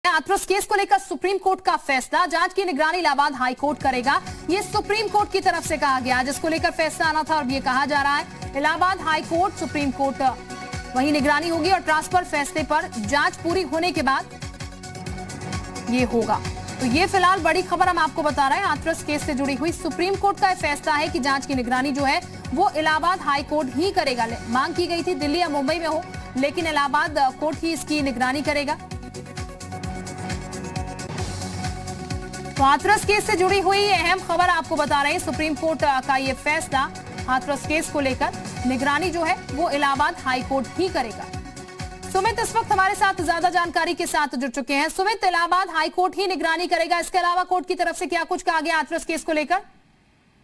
Hathras case को लेकर supreme court का फैसला, जांच की निगरानी इलाहाबाद हाई कोर्ट करेगा। ये सुप्रीम कोर्ट की तरफ से कहा गया, जिसको लेकर फैसला आना था और ये कहा जा रहा है Allahabad high court supreme court वही निगरानी होगी और ट्रांसफर फैसले पर जांच पूरी होने के बाद ये होगा। तो ये फिलहाल बड़ी खबर हम आपको बता रहे हैं। हाथरस केस से जुड़ी हुई सुप्रीम कोर्ट का फैसला है कि जांच की निगरानी जो है वो इलाहाबाद हाई कोर्ट ही करेगा। मांग की गई थी दिल्ली या मुंबई में हो, लेकिन इलाहाबाद कोर्ट ही इसकी निगरानी करेगा। तो हाथरस केस से जुड़ी हुई अहम खबर आपको बता रहे हैं। सुप्रीम कोर्ट का ये फैसला हाथरस केस को लेकर निगरानी जो है वो इलाहाबाद हाई कोर्ट ही करेगा। सुमित इस वक्त हमारे साथ ज्यादा जानकारी के साथ जुड़ चुके हैं। सुमित, इलाहाबाद हाई कोर्ट ही निगरानी करेगा, इसके अलावा कोर्ट की तरफ से क्या कुछ कहा गया हाथरस केस को लेकर?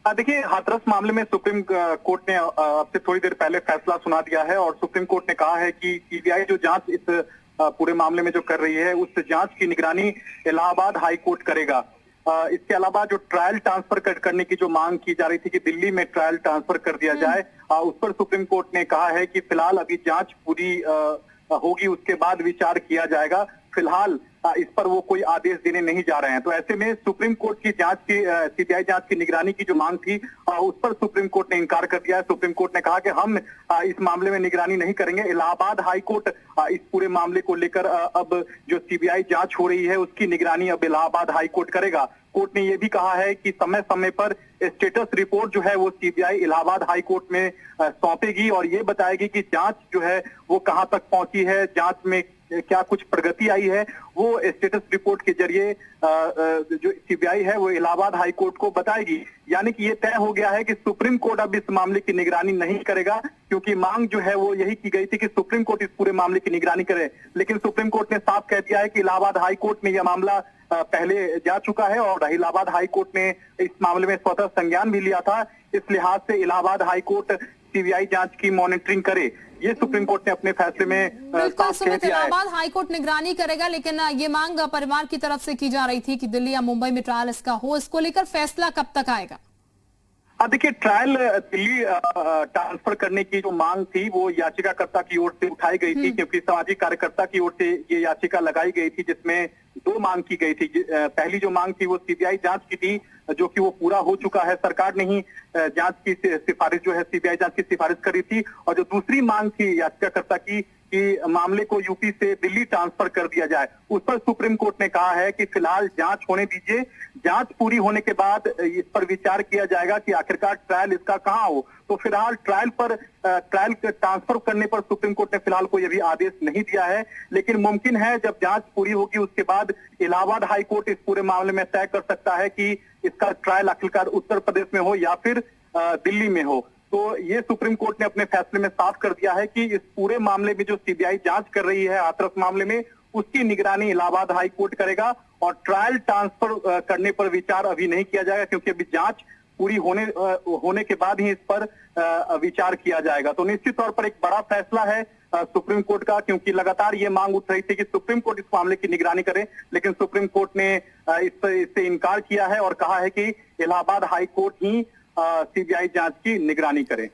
देखिए, हाथरस मामले में सुप्रीम कोर्ट ने अब से थोड़ी देर पहले फैसला सुना दिया है और सुप्रीम कोर्ट ने कहा है कि सीबीआई जो जांच इस पूरे मामले में जो कर रही है उस जांच की निगरानी इलाहाबाद हाई कोर्ट करेगा। इसके अलावा जो ट्रायल ट्रांसफर करने की जो मांग की जा रही थी कि दिल्ली में ट्रायल ट्रांसफर कर दिया जाए, उस पर सुप्रीम कोर्ट ने कहा है कि फिलहाल अभी जांच पूरी होगी, उसके बाद विचार किया जाएगा। फिलहाल इस पर वो कोई आदेश देने नहीं जा रहे हैं। तो ऐसे में सुप्रीम कोर्ट की जांच की सीबीआई जांच की निगरानी की जो मांग थी उस पर सुप्रीम कोर्ट ने इनकार कर दिया है। सुप्रीम कोर्ट ने कहा कि हम इस मामले में निगरानी नहीं करेंगे। इलाहाबाद हाई कोर्ट इस पूरे मामले को लेकर अब जो सीबीआई जांच हो रही है उसकी निगरानी अब इलाहाबाद हाई कोर्ट करेगा। कोर्ट ने यह भी कहा है कि समय समय पर स्टेटस रिपोर्ट जो है वो सीबीआई इलाहाबाद हाई कोर्ट में सौंपेगी और ये बताएगी कि जांच जो है वो कहां तक पहुंची है, जांच में क्या कुछ प्रगति आई है, वो स्टेटस रिपोर्ट के जरिए जो सीबीआई है वो इलाहाबाद हाई कोर्ट को बताएगी। यानी कि ये तय हो गया है कि सुप्रीम कोर्ट अब इस मामले की निगरानी नहीं करेगा, क्योंकि मांग जो है वो यही की गई थी कि सुप्रीम कोर्ट इस पूरे मामले की निगरानी करे। लेकिन सुप्रीम कोर्ट ने साफ कह दिया है कि इलाहाबाद हाई कोर्ट में यह मामला पहले जा चुका है और इलाहाबाद हाई कोर्ट ने इस मामले में स्वतः संज्ञान भी लिया था। इस लिहाज से इलाहाबाद हाई कोर्ट सीबीआई जांच की मॉनिटरिंग करे, ये सुप्रीम कोर्ट ने अपने फैसले में बिल्कुल सुमित, इलाहाबाद हाई कोर्ट निगरानी करेगा। लेकिन ये मांग परिवार की तरफ से की जा रही थी कि दिल्ली या मुंबई में ट्रायल इसका हो, इसको लेकर फैसला कब तक आएगा? देखिए, ट्रायल दिल्ली ट्रांसफर करने की जो मांग थी वो याचिकाकर्ता की ओर से उठाई गई थी, क्योंकि सामाजिक कार्यकर्ता की ओर से ये याचिका लगाई गई थी जिसमें दो मांग की गई थी। पहली जो मांग थी वो सीबीआई जांच की थी, जो कि वो पूरा हो चुका है। सरकार ने ही जांच की सिफारिश जो है सीबीआई जांच की सिफारिश करी थी। और जो दूसरी मांग थी याचिकाकर्ता की कि मामले को यूपी से दिल्ली ट्रांसफर कर दिया जाए, उस पर सुप्रीम कोर्ट ने कहा है कि फिलहाल जांच होने दीजिए, जांच पूरी होने के बाद इस पर विचार किया जाएगा कि आखिरकार ट्रायल इसका कहां हो। तो फिलहाल ट्रायल ट्रांसफर करने पर सुप्रीम कोर्ट ने फिलहाल कोई अभी आदेश नहीं दिया है, लेकिन मुमकिन है जब जांच पूरी होगी उसके बाद इलाहाबाद हाई कोर्ट इस पूरे मामले में तय कर सकता है कि इसका ट्रायल आखिरकार उत्तर प्रदेश में हो या फिर दिल्ली में हो। तो ये सुप्रीम कोर्ट ने अपने फैसले में साफ कर दिया है कि इस पूरे मामले में जो सीबीआई जांच कर रही है हाथरस मामले में, उसकी निगरानी इलाहाबाद हाई कोर्ट करेगा और ट्रायल ट्रांसफर करने पर विचार अभी नहीं किया जाएगा, क्योंकि अभी जांच पूरी होने के बाद ही इस पर विचार किया जाएगा। तो निश्चित तौर पर एक बड़ा फैसला है सुप्रीम कोर्ट का, क्योंकि लगातार ये मांग उठ रही थी कि सुप्रीम कोर्ट इस मामले की निगरानी करे, लेकिन सुप्रीम कोर्ट ने इससे इनकार किया है और कहा है कि इलाहाबाद हाई कोर्ट ही सीबीआई जांच की निगरानी करे।